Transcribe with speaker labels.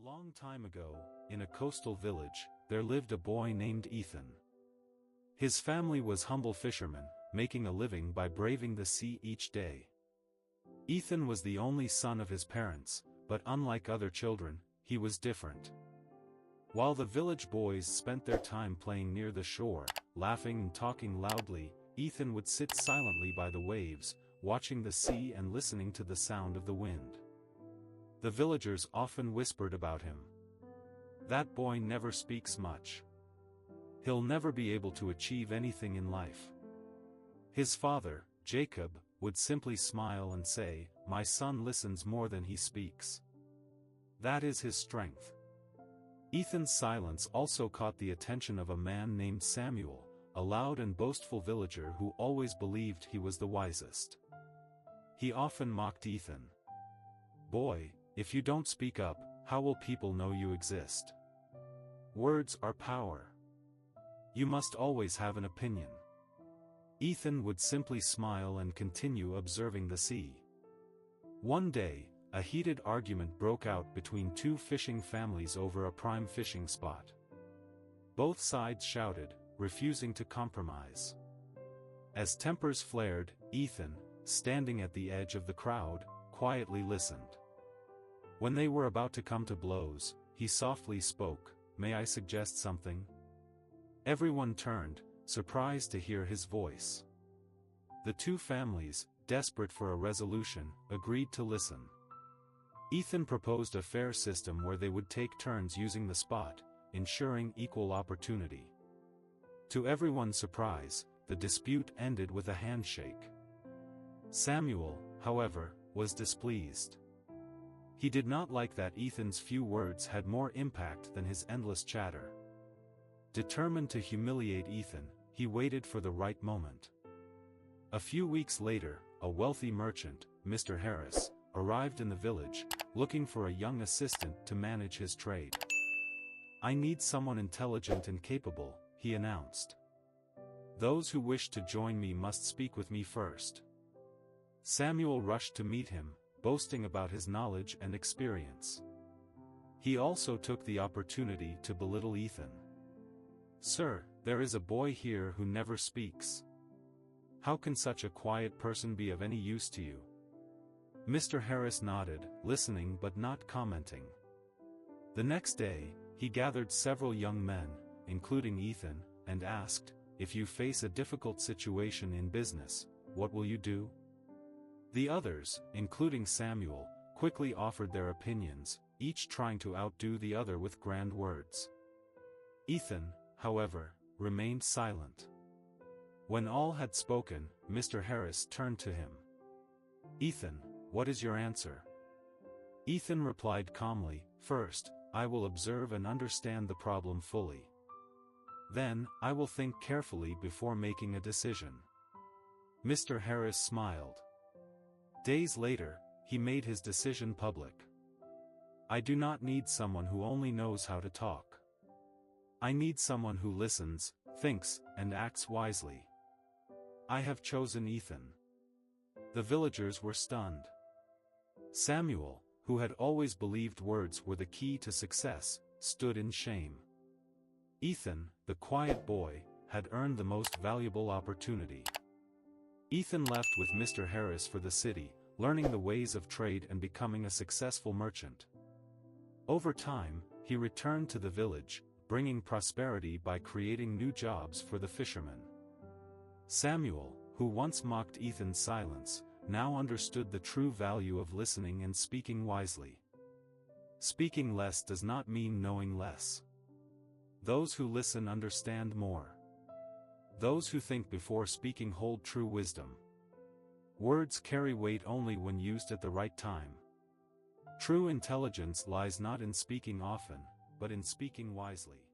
Speaker 1: long time ago, in a coastal village, there lived a boy named Ethan. His family was humble fishermen, making a living by braving the sea each day. Ethan was the only son of his parents, but unlike other children, he was different. While the village boys spent their time playing near the shore, laughing and talking loudly, Ethan would sit silently by the waves, watching the sea and listening to the sound of the wind. The villagers often whispered about him. That boy never speaks much. He'll never be able to achieve anything in life. His father, Jacob, would simply smile and say, "My son listens more than he speaks. That is his strength." Ethan's silence also caught the attention of a man named Samuel, a loud and boastful villager who always believed he was the wisest. He often mocked Ethan. "Boy, if you don't speak up, how will people know you exist? Words are power. You must always have an opinion." Ethan would simply smile and continue observing the sea. One day, a heated argument broke out between two fishing families over a prime fishing spot. Both sides shouted, refusing to compromise. As tempers flared, Ethan, standing at the edge of the crowd, quietly listened. When they were about to come to blows, he softly spoke, "May I suggest something?" Everyone turned, surprised to hear his voice. The two families, desperate for a resolution, agreed to listen. Ethan proposed a fair system where they would take turns using the spot, ensuring equal opportunity. To everyone's surprise, the dispute ended with a handshake. Samuel, however, was displeased. He did not like that Ethan's few words had more impact than his endless chatter. Determined to humiliate Ethan, he waited for the right moment. A few weeks later, a wealthy merchant, Mr. Harris, arrived in the village, looking for a young assistant to manage his trade. "I need someone intelligent and capable," he announced. "Those who wish to join me must speak with me first." Samuel rushed to meet him, boasting about his knowledge and experience. He also took the opportunity to belittle Ethan. "Sir, there is a boy here who never speaks. How can such a quiet person be of any use to you?" Mr. Harris nodded, listening but not commenting. The next day, he gathered several young men, including Ethan, and asked, "If you face a difficult situation in business, what will you do?" The others, including Samuel, quickly offered their opinions, each trying to outdo the other with grand words. Ethan, however, remained silent. When all had spoken, Mr. Harris turned to him. "Ethan, what is your answer?" Ethan replied calmly, "First, I will observe and understand the problem fully. Then, I will think carefully before making a decision." Mr. Harris smiled. Days later, he made his decision public. "I do not need someone who only knows how to talk. I need someone who listens, thinks, and acts wisely. I have chosen Ethan." The villagers were stunned. Samuel, who had always believed words were the key to success, stood in shame. Ethan, the quiet boy, had earned the most valuable opportunity. Ethan left with Mr. Harris for the city, learning the ways of trade and becoming a successful merchant. Over time, he returned to the village, bringing prosperity by creating new jobs for the fishermen. Samuel, who once mocked Ethan's silence, now understood the true value of listening and speaking wisely. Speaking less does not mean knowing less. Those who listen understand more. Those who think before speaking hold true wisdom. Words carry weight only when used at the right time. True intelligence lies not in speaking often, but in speaking wisely.